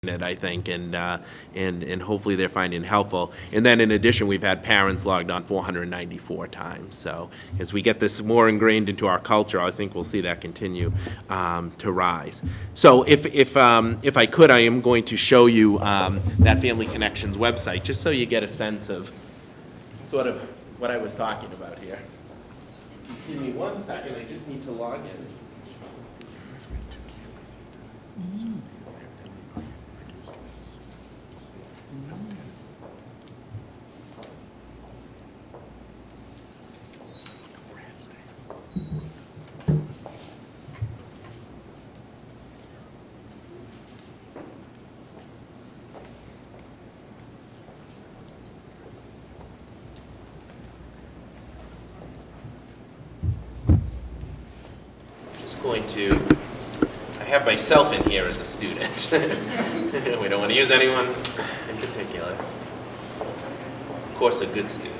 it, I think, and hopefully they're finding it helpful. And then in addition, we've had parents logged on 494 times. So as we get this more ingrained into our culture, I think we'll see that continue to rise. So if I could, I am going to show you that Family Connections website, just so you get a sense of sort of what I was talking about here. Give me 1 second, I just need to log in. I have myself in here as a student. We don't want to use anyone in particular. Of course, a good student.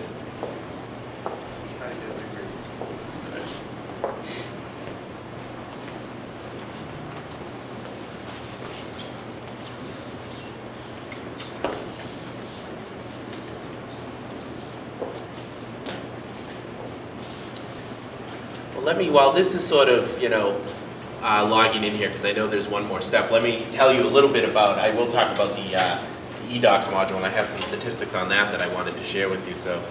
While this is sort of, logging in here, because I know there's one more step, let me tell you a little bit about, I will talk about the eDocs module, and I have some statistics on that I wanted to share with you, so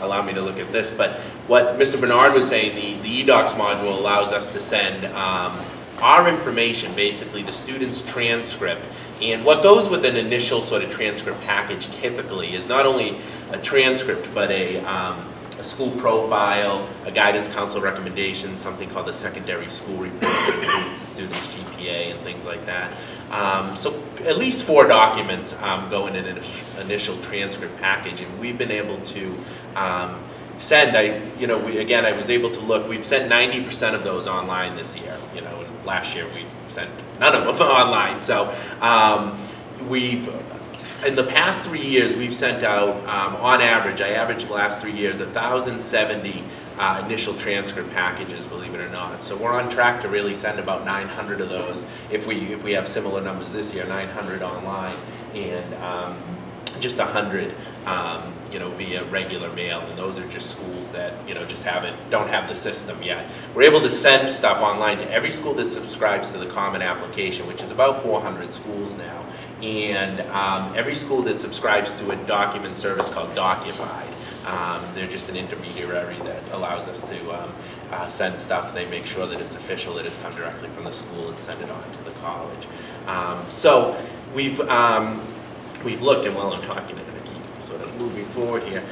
allow me to look at this. But what Mr. Bernard was saying, the eDocs module allows us to send our information, basically the student's transcript. And what goes with an initial sort of transcript package typically is not only a transcript, but a school profile, a guidance council recommendation, something called the secondary school report that includes the student's GPA and things like that. So at least 4 documents go in an initial transcript package, and we've been able to send. I was able to look. We've sent 90% of those online this year. And last year we sent none of them online. So in the past 3 years, we've sent out, on average, I averaged the last 3 years, 1,070 initial transcript packages, believe it or not. So we're on track to really send about 900 of those, if we have similar numbers this year, 900 online, and just 100 via regular mail, and those are just schools that just don't have the system yet. We're able to send stuff online to every school that subscribes to the Common Application, which is about 400 schools now. And every school that subscribes to a document service called Docufied. They're just an intermediary that allows us to send stuff. They make sure that it's official, that it's come directly from the school, and send it on to the college. So we've looked, and while I'm talking, I'm going to keep sort of moving forward here.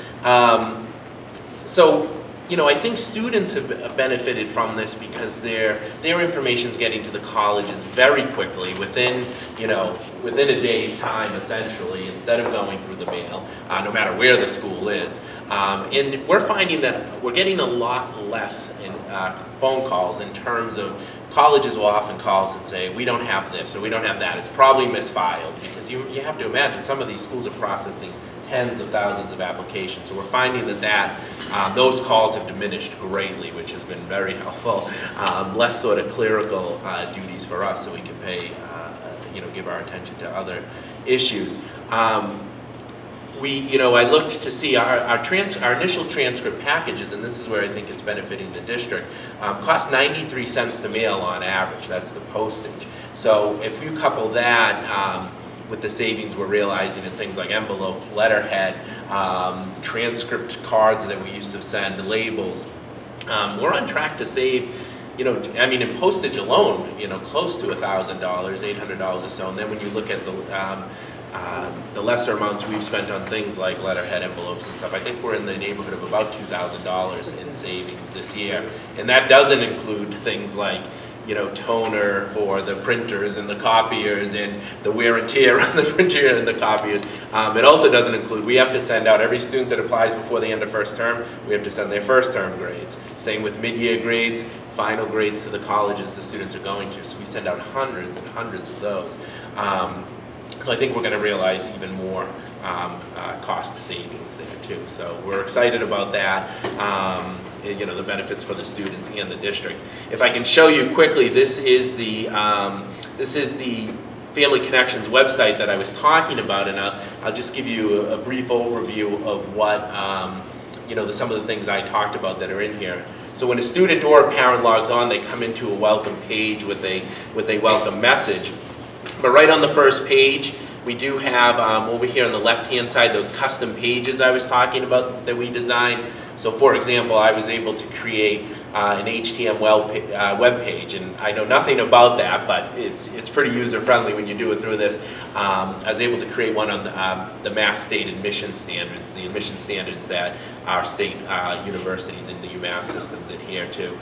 I think students have benefited from this because their information's getting to the colleges very quickly, within a day's time, essentially, instead of going through the mail, no matter where the school is. And we're finding that we're getting a lot less in phone calls in terms of colleges will often call us and say, we don't have this or we don't have that. It's probably misfiled, because you have to imagine some of these schools are processing tens of thousands of applications. So we're finding that those calls have diminished greatly, which has been very helpful. Less sort of clerical duties for us, so we can pay, give our attention to other issues. I looked to see our initial transcript packages, and this is where I think it's benefiting the district, cost 93 cents to mail on average. That's the postage. So if you couple that with the savings we're realizing in things like envelopes, letterhead, transcript cards that we used to send, labels, we're on track to save, in postage alone, close to $1,000, $800 or so. And then when you look at the lesser amounts we've spent on things like letterhead, envelopes, and stuff, I think we're in the neighborhood of about $2,000 in savings this year. And that doesn't include things like toner for the printers and the copiers and the wear and tear on the printer and the copiers. It also doesn't include, we have to send out every student that applies before the end of first term, we have to send their first term grades. Same with mid-year grades, final grades to the colleges the students are going to. So we send out hundreds and hundreds of those. So I think we're going to realize even more cost savings there too. So we're excited about that. The benefits for the students and the district. If I can show you quickly, this is the Family Connections website that I was talking about, and I'll just give you a brief overview of what, some of the things I talked about that are in here. So when a student or a parent logs on, they come into a welcome page with a welcome message. But right on the first page, we do have over here on the left-hand side those custom pages I was talking about that we designed. So for example, I was able to create an HTML web page, and I know nothing about that, but it's pretty user-friendly when you do it through this. I was able to create one on the Mass State admission standards, the admission standards that our state universities in the UMass systems adhere to.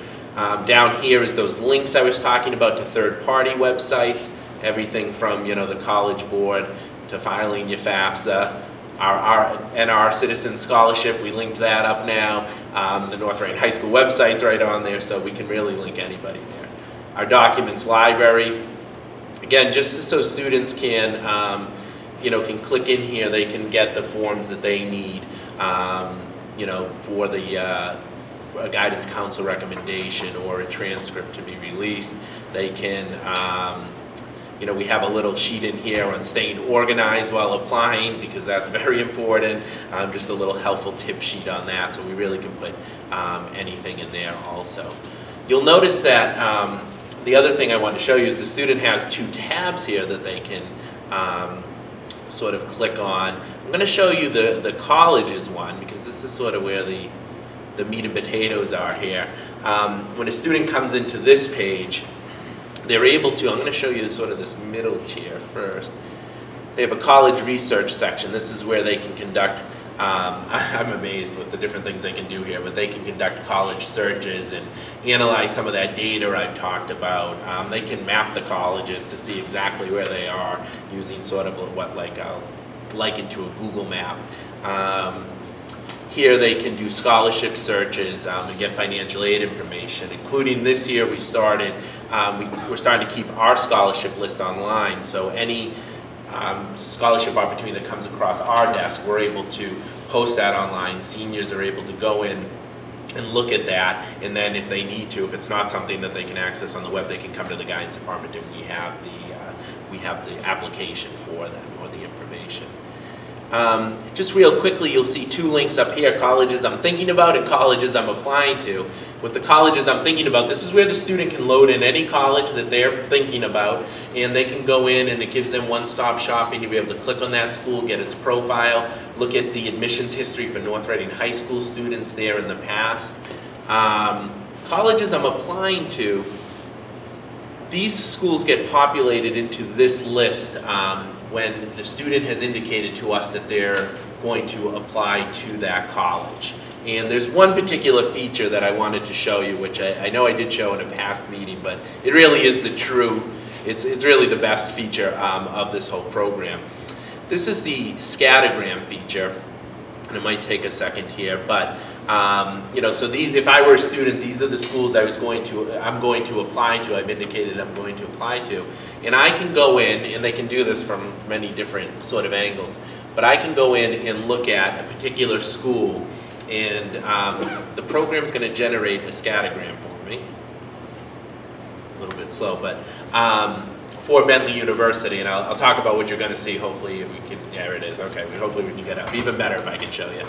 Down here is those links I was talking about to third-party websites, everything from the College Board to filing your FAFSA. Our NR Citizen Scholarship, we linked that up now. The North Reading High School website's right on there, so we can really link anybody there. Our documents library, again, just so students can, can click in here, they can get the forms that they need, for the a guidance council recommendation or a transcript to be released. They can, we have a little sheet in here on staying organized while applying, because that's very important. Just a little helpful tip sheet on that, so we really can put anything in there also. You'll notice that the other thing I want to show you is the student has two tabs here that they can sort of click on. I'm going to show you the colleges one, because this is sort of where the meat and potatoes are here. When a student comes into this page, they're able to, I'm going to show you sort of this middle tier first. They have a college research section. This is where they can conduct, I'm amazed with the different things they can do here, but they can conduct college searches and analyze some of that data I've talked about. They can map the colleges to see exactly where they are using sort of what I'll liken to a Google map. Here they can do scholarship searches and get financial aid information, including this year we started, we're starting to keep our scholarship list online, so any scholarship opportunity that comes across our desk, we're able to post that online. Seniors are able to go in and look at that, and then if they need to, if it's not something that they can access on the web, they can come to the guidance department and we have the application for them or the information. Just real quickly, you'll see two links up here, colleges I'm thinking about and colleges I'm applying to. With the colleges I'm thinking about, this is where the student can load in any college that they're thinking about, and they can go in and it gives them one-stop shopping to be able to click on that school, get its profile, look at the admissions history for North Reading High School students there in the past. Colleges I'm applying to, these schools get populated into this list when the student has indicated to us that they're going to apply to that college. And there's one particular feature that I wanted to show you, which I know I did show in a past meeting, but it really is it's really the best feature of this whole program. This is the Scattergram feature, and it might take a second here, but so these, if I were a student, these are the schools I'm going to apply to, I've indicated I'm going to apply to. And I can go in, and they can do this from many different sort of angles, but I can go in and look at a particular school, and the program's going to generate a scattergram for me. A little bit slow, but for Bentley University, and I'll talk about what you're going to see. Hopefully we can, there it is, okay, hopefully we can get up. Even better if I can show you.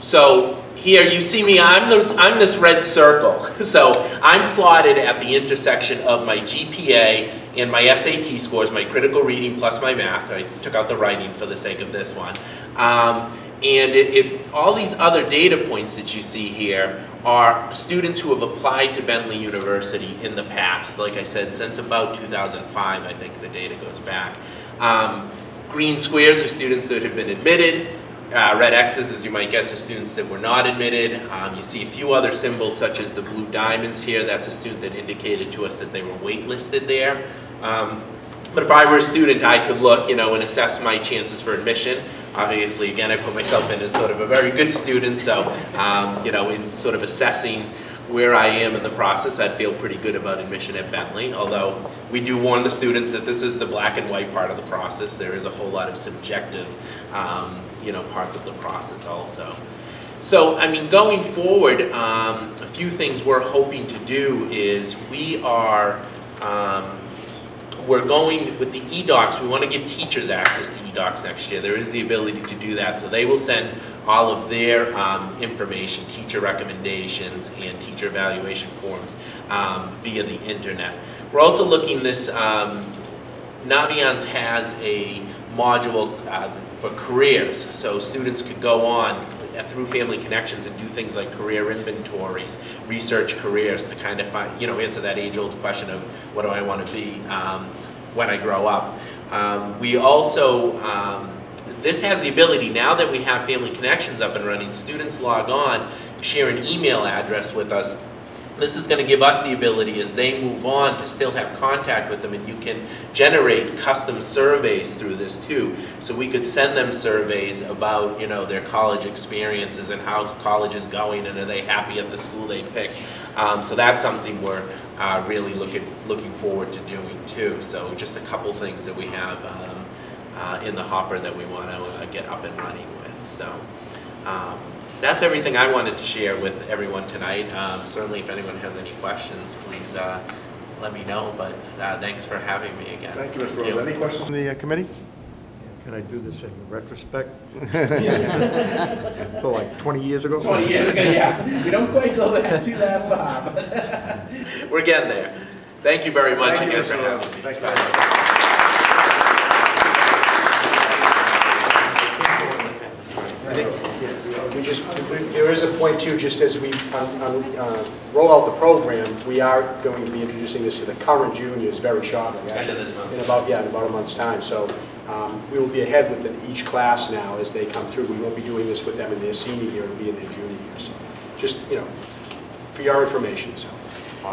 So here you see me, I'm this red circle. So I'm plotted at the intersection of my GPA and my SAT scores, my critical reading plus my math. I took out the writing for the sake of this one. And all these other data points that you see here are students who have applied to Bentley University in the past. Like I said, since about 2005, I think the data goes back. Green squares are students that have been admitted. Red X's, as you might guess, are students that were not admitted. You see a few other symbols such as the blue diamonds here. That's a student that indicated to us that they were waitlisted there. But if I were a student, I could look, and assess my chances for admission. Obviously, again, I put myself in as sort of a very good student, so, in sort of assessing where I am in the process, I'd feel pretty good about admission at Bentley, although we do warn the students that this is the black and white part of the process. There is a whole lot of subjective, parts of the process also. So, going forward, a few things we're hoping to do is we are we're going with the eDocs. We want to give teachers access to eDocs next year. There is the ability to do that. So they will send all of their information, teacher recommendations, and teacher evaluation forms via the internet. We're also looking this, Naviance has a module for careers. So students could go on through Family Connections and do things like career inventories, research careers to kind of find, answer that age-old question of what do I want to be when I grow up. We also, this has the ability, now that we have Family Connections up and running, students log on, share an email address with us. This is going to give us the ability as they move on to still have contact with them, and you can generate custom surveys through this too. So we could send them surveys about their college experiences and how college is going and are they happy at the school they picked. So that's something we're really looking forward to doing too. So just a couple things that we have in the hopper that we want to get up and running with. So. That's everything I wanted to share with everyone tonight. Certainly if anyone has any questions, please let me know, but thanks for having me again. Thank you, Mr. Rose. Any questions from the committee? Can I do this in retrospect? So like 20 years ago? 20 years ago, yeah. We don't quite go too that far. But we're getting there. Thank you very much again for having me. Thank you. There is a point too, just as we roll out the program, we are going to be introducing this to the current juniors very shortly. Actually, this month. In about a month's time. So we will be ahead with each class now as they come through. We won't be doing this with them in their senior year, it'll be in their junior year. So just, for your information.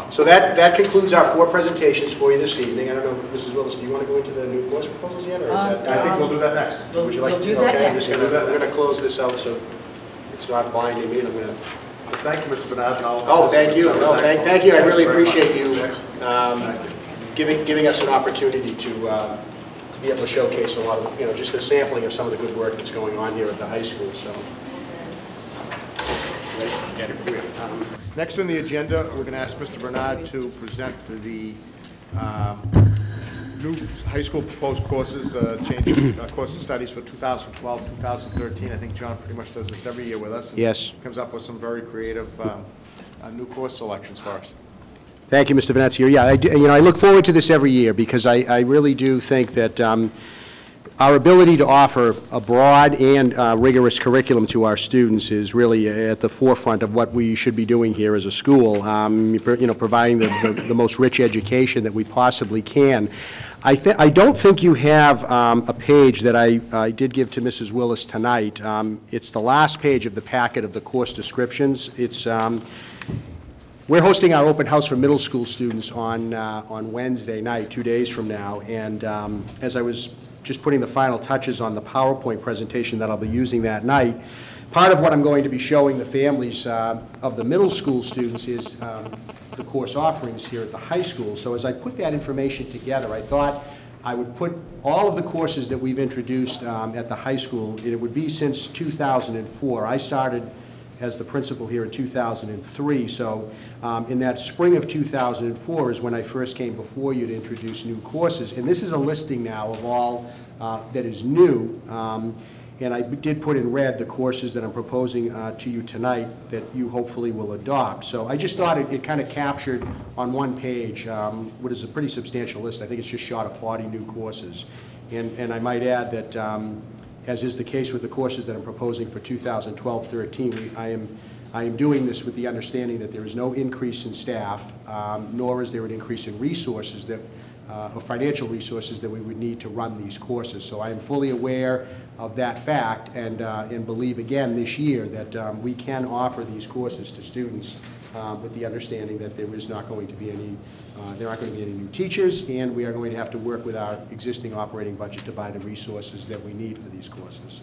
So that concludes our 4 presentations for you this evening. I don't know, Mrs. Willis, do you want to go into the new course proposals yet, or is that? I think we'll do that next. Would you like to do that? Okay, we're going to close this out so it's not blinding me. And I'm going to. Thank you, Mr. Bernard. Thank you. Thank you. I really appreciate you giving us an opportunity to be able to showcase a lot of, just a sampling of some of the good work that's going on here at the high school. So. Next on the agenda, we're going to ask Mr. Bernard to present the new high school proposed courses, changes, course of studies for 2012, 2013. I think John pretty much does this every year with us. And yes. Comes up with some very creative new course selections for us. Thank you, Mr. Venezia. Yeah, I look forward to this every year because I really do think that our ability to offer a broad and rigorous curriculum to our students is really at the forefront of what we should be doing here as a school, providing the most rich education that we possibly can. I don't think you have a page that I did give to Mrs. Willis tonight. It's the last page of the packet of the course descriptions. It's we're hosting our open house for middle school students on Wednesday night, 2 days from now, and as I was just putting the final touches on the PowerPoint presentation that I'll be using that night, part of what I'm going to be showing the families of the middle school students is the course offerings here at the high school. So as I put that information together, I thought I would put all of the courses that we've introduced at the high school. It would be since 2004. I started as the principal here in 2003, so in that spring of 2004 is when I first came before you to introduce new courses. And this is a listing now of all that is new. And I did put in red the courses that I'm proposing to you tonight that you hopefully will adopt. So I just thought it kind of captured on one page what is a pretty substantial list. I think it's just short of 40 new courses. And I might add that as is the case with the courses that I'm proposing for 2012-13, I am doing this with the understanding that there is no increase in staff, nor is there an increase in resources that or financial resources that we would need to run these courses. So I am fully aware of that fact and believe again this year that we can offer these courses to students with the understanding that there is not going to be any, there aren't going to be any new teachers, and we are going to have to work with our existing operating budget to buy the resources that we need for these courses.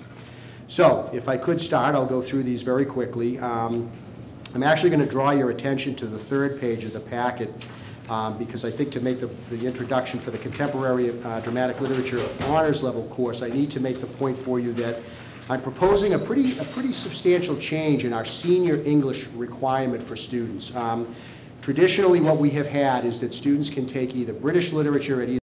So if I could start, I'll go through these very quickly. I'm actually going to draw your attention to the 3rd page of the packet because I think to make the introduction for the Contemporary Dramatic Literature Honors Level course, I need to make the point for you that I'm proposing a pretty substantial change in our senior English requirement for students. Traditionally, what we have had is that students can take either British literature at either